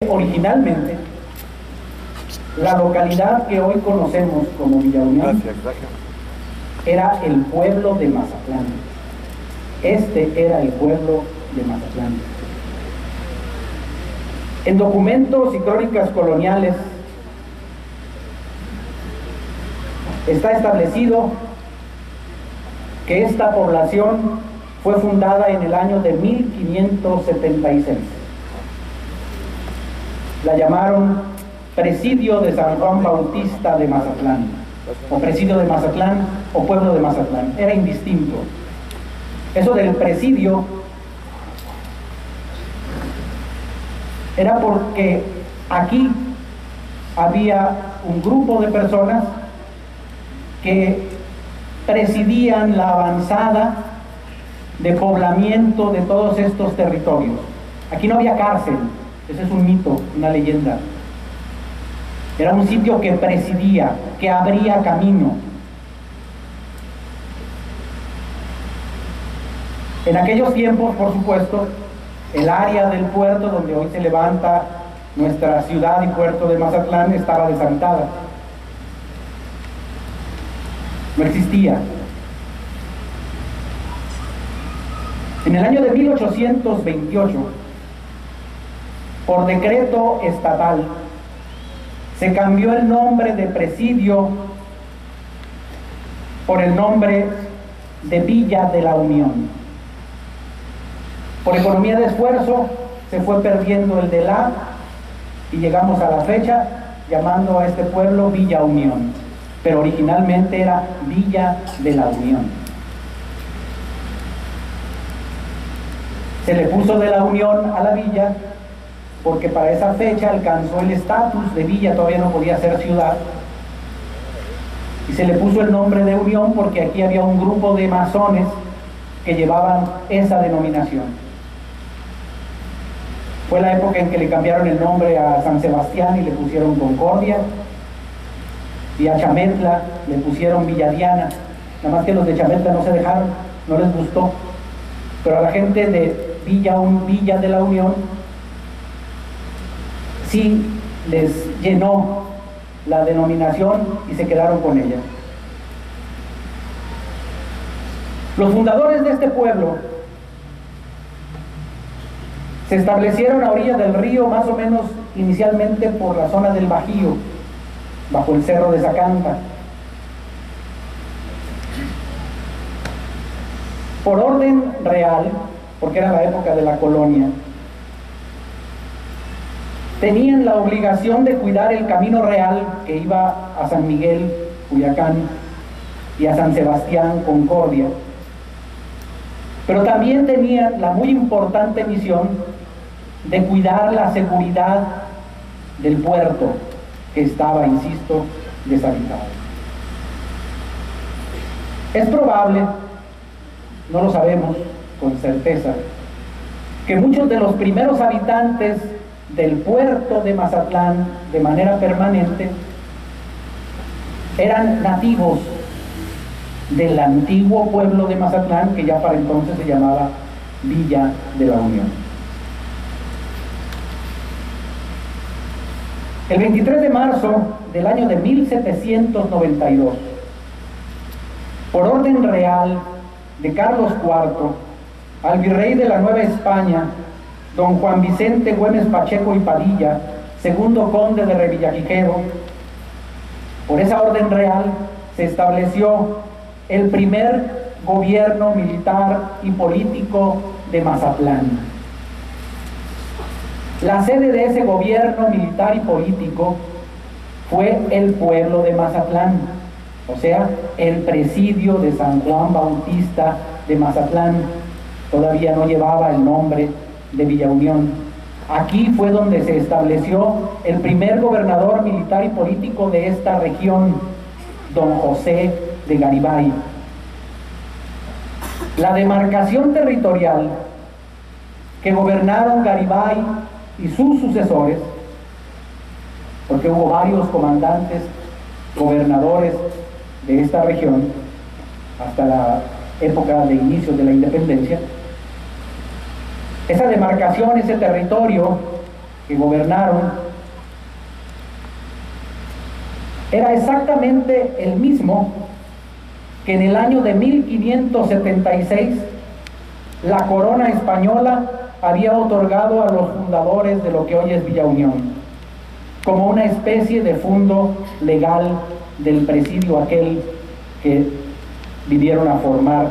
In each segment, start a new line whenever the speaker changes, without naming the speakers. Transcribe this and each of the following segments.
originalmente la localidad que hoy conocemos como Villa Unión era el pueblo de Mazatlán. Este era el pueblo de Mazatlán. En documentos y crónicas coloniales está establecido que esta población fue fundada en el año de 1576. La llamaron Presidio de San Juan Bautista de Mazatlán, o Presidio de Mazatlán, o Pueblo de Mazatlán. Era indistinto. Eso del presidio era porque aquí había un grupo de personas que presidían la avanzada de poblamiento de todos estos territorios. Aquí no había cárcel, ese es un mito, una leyenda. Era un sitio que presidía, que abría camino. En aquellos tiempos, por supuesto, el área del puerto donde hoy se levanta nuestra ciudad y puerto de Mazatlán estaba deshabitada. No existía. En el año de 1828, por decreto estatal, se cambió el nombre de Presidio por el nombre de Villa de la Unión. Por economía de esfuerzo se fue perdiendo el de la y llegamos a la fecha llamando a este pueblo Villa Unión, pero originalmente era Villa de la Unión. Se le puso de la Unión a la villa porque para esa fecha alcanzó el estatus de villa, todavía no podía ser ciudad, y se le puso el nombre de Unión porque aquí había un grupo de masones que llevaban esa denominación. Fue la época en que le cambiaron el nombre a San Sebastián y le pusieron Concordia, y a Chametla le pusieron Villa Diana. Nada más que los de Chametla no se dejaron, no les gustó, pero a la gente de Villa de la Unión sí les llenó la denominación y se quedaron con ella. Los fundadores de este pueblo se establecieron a orillas del río, más o menos inicialmente por la zona del Bajío, bajo el cerro de Zacanta. Por orden real, porque era la época de la colonia, tenían la obligación de cuidar el camino real que iba a San Miguel, Culiacán, y a San Sebastián, Concordia. Pero también tenían la muy importante misión de cuidar la seguridad del puerto, que estaba, insisto, deshabitado. Es probable, no lo sabemos con certeza, que muchos de los primeros habitantes del puerto de Mazatlán de manera permanente eran nativos del antiguo pueblo de Mazatlán, que ya para entonces se llamaba Villa de la Unión. El 23 de marzo del año de 1792, por orden real de Carlos IV, al virrey de la Nueva España, don Juan Vicente Güemes Pacheco y Padilla, segundo conde de Revillagigedo, por esa orden real se estableció el primer gobierno militar y político de Mazatlán. La sede de ese gobierno militar y político fue el pueblo de Mazatlán, o sea, el presidio de San Juan Bautista de Mazatlán. Todavía no llevaba el nombre de Villa Unión. Aquí fue donde se estableció el primer gobernador militar y político de esta región, don José de Garibay. La demarcación territorial que gobernaron Garibay y sus sucesores, porque hubo varios comandantes, gobernadores de esta región hasta la época de inicio de la independencia. Esa demarcación, ese territorio, que gobernaron era exactamente el mismo que en el año de 1576 la corona española había otorgado a los fundadores de lo que hoy es Villa Unión, como una especie de fondo legal del presidio aquel que vinieron a formar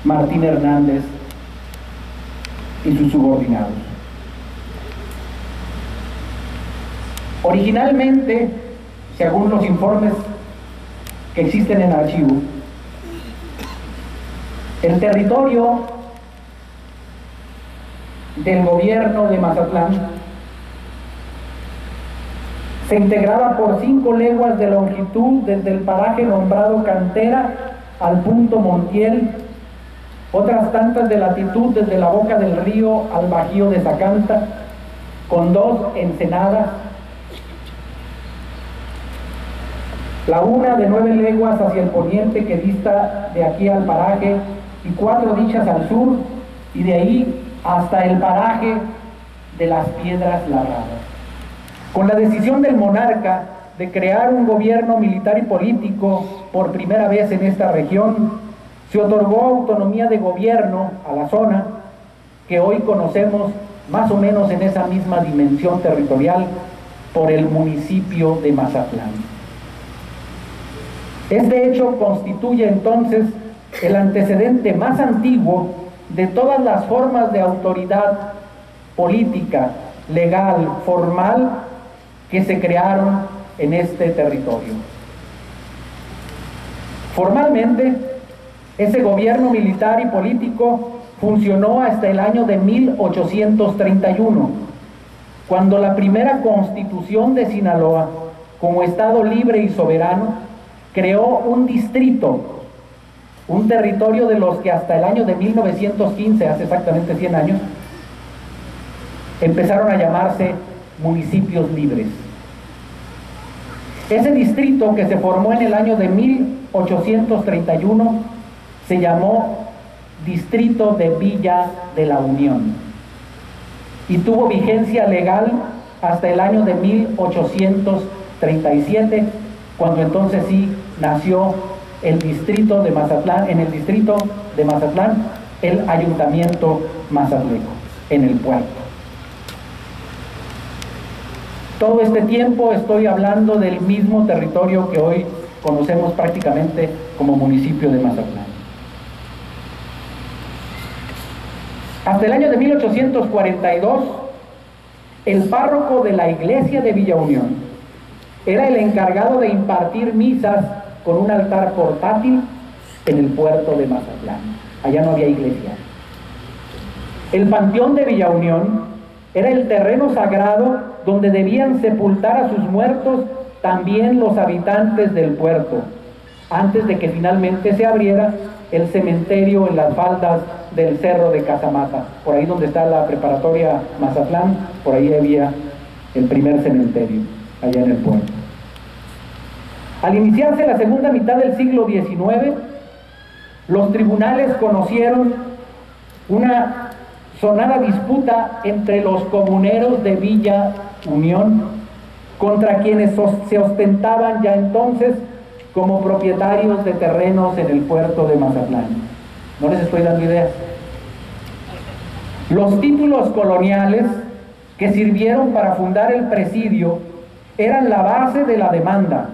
Martín Hernández y sus subordinados. Originalmente, según los informes que existen en archivo, el territorio del gobierno de Mazatlán se integraba por 5 leguas de longitud desde el paraje nombrado Cantera al punto Montiel, otras tantas de latitud desde la boca del río al bajío de Zacanta, con 2 ensenadas, la una de 9 leguas hacia el poniente que dista de aquí al paraje y 4 dichas al sur, y de ahí hasta el paraje de las Piedras Labradas. Con la decisión del monarca de crear un gobierno militar y político por primera vez en esta región, se otorgó autonomía de gobierno a la zona que hoy conocemos más o menos en esa misma dimensión territorial por el municipio de Mazatlán. Este hecho constituye entonces el antecedente más antiguo de todas las formas de autoridad política, legal, formal que se crearon en este territorio. Formalmente, ese gobierno militar y político funcionó hasta el año de 1831, cuando la primera Constitución de Sinaloa, como Estado libre y soberano, creó un distrito, un territorio de los que hasta el año de 1915, hace exactamente 100 años, empezaron a llamarse municipios libres. Ese distrito, que se formó en el año de 1831, se llamó Distrito de Villa de la Unión y tuvo vigencia legal hasta el año de 1837, cuando entonces sí nació el distrito de Mazatlán, en el distrito de Mazatlán, el Ayuntamiento Mazatleco, en el puerto. Todo este tiempo estoy hablando del mismo territorio que hoy conocemos prácticamente como municipio de Mazatlán. Hasta el año de 1842, el párroco de la iglesia de Villa Unión era el encargado de impartir misas con un altar portátil en el puerto de Mazatlán. Allá no había iglesia. El panteón de Villa Unión era el terreno sagrado donde debían sepultar a sus muertos también los habitantes del puerto, antes de que finalmente se abriera el cementerio en las faldas del cerro de Casamata. Por ahí donde está la preparatoria Mazatlán, por ahí había el primer cementerio, allá en el puerto. Al iniciarse la segunda mitad del siglo XIX, los tribunales conocieron una sonada disputa entre los comuneros de Villa Unión contra quienes se ostentaban ya entonces como propietarios de terrenos en el puerto de Mazatlán. ¿No les estoy dando ideas? Los títulos coloniales que sirvieron para fundar el presidio eran la base de la demanda.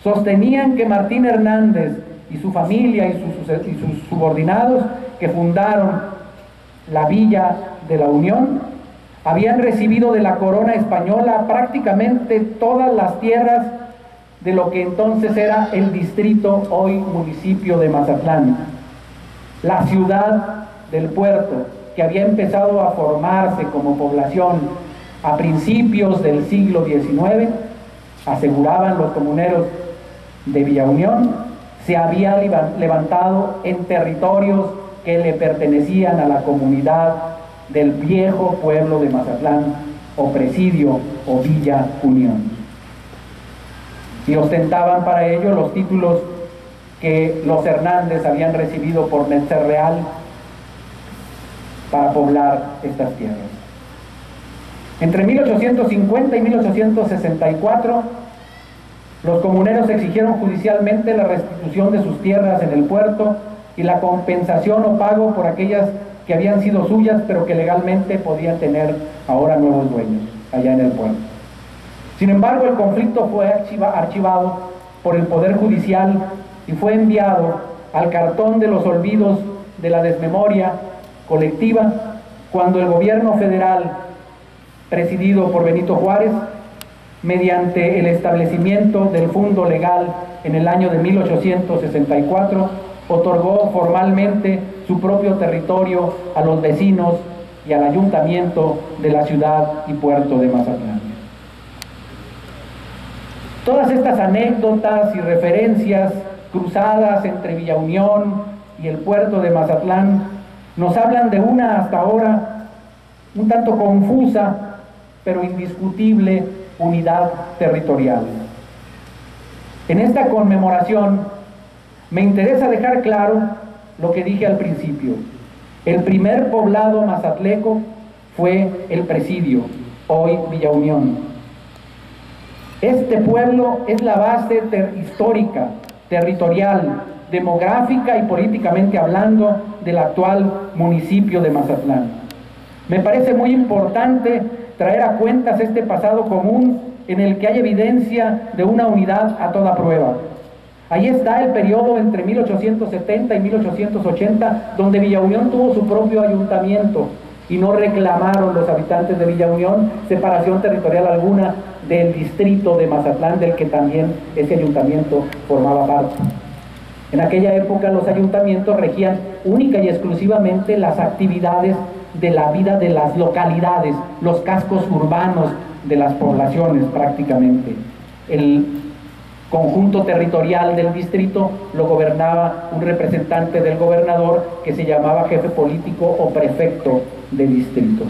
Sostenían que Martín Hernández y su familia y sus subordinados que fundaron la Villa de la Unión habían recibido de la corona española prácticamente todas las tierras de lo que entonces era el distrito, hoy municipio de Mazatlán. La ciudad del puerto, que había empezado a formarse como población a principios del siglo XIX, aseguraban los comuneros de Villa Unión, se había levantado en territorios que le pertenecían a la comunidad del viejo pueblo de Mazatlán, o presidio, o Villa Unión. Y ostentaban para ello los títulos que los Hernández habían recibido por merced real para poblar estas tierras. Entre 1850 y 1864, los comuneros exigieron judicialmente la restitución de sus tierras en el puerto y la compensación o pago por aquellas que habían sido suyas, pero que legalmente podían tener ahora nuevos dueños allá en el puerto. Sin embargo, el conflicto fue archivado por el Poder Judicial y fue enviado al cartón de los olvidos de la desmemoria colectiva cuando el gobierno federal, presidido por Benito Juárez, mediante el establecimiento del Fundo Legal en el año de 1864, otorgó formalmente su propio territorio a los vecinos y al ayuntamiento de la ciudad y puerto de Mazatlán. Todas estas anécdotas y referencias cruzadas entre Villa Unión y el puerto de Mazatlán nos hablan de una hasta ahora un tanto confusa pero indiscutible unidad territorial. En esta conmemoración me interesa dejar claro lo que dije al principio. El primer poblado mazatleco fue el Presidio, hoy Villa Unión. Este pueblo es la base histórica, territorial, demográfica y políticamente hablando del actual municipio de Mazatlán. Me parece muy importante traer a cuentas este pasado común en el que hay evidencia de una unidad a toda prueba. Ahí está el periodo entre 1870 y 1880, donde Villa Unión tuvo su propio ayuntamiento y no reclamaron los habitantes de Villa Unión separación territorial alguna del distrito de Mazatlán, del que también ese ayuntamiento formaba parte. En aquella época los ayuntamientos regían única y exclusivamente las actividades de la vida de las localidades, los cascos urbanos de las poblaciones prácticamente. El conjunto territorial del distrito lo gobernaba un representante del gobernador que se llamaba jefe político o prefecto de distrito.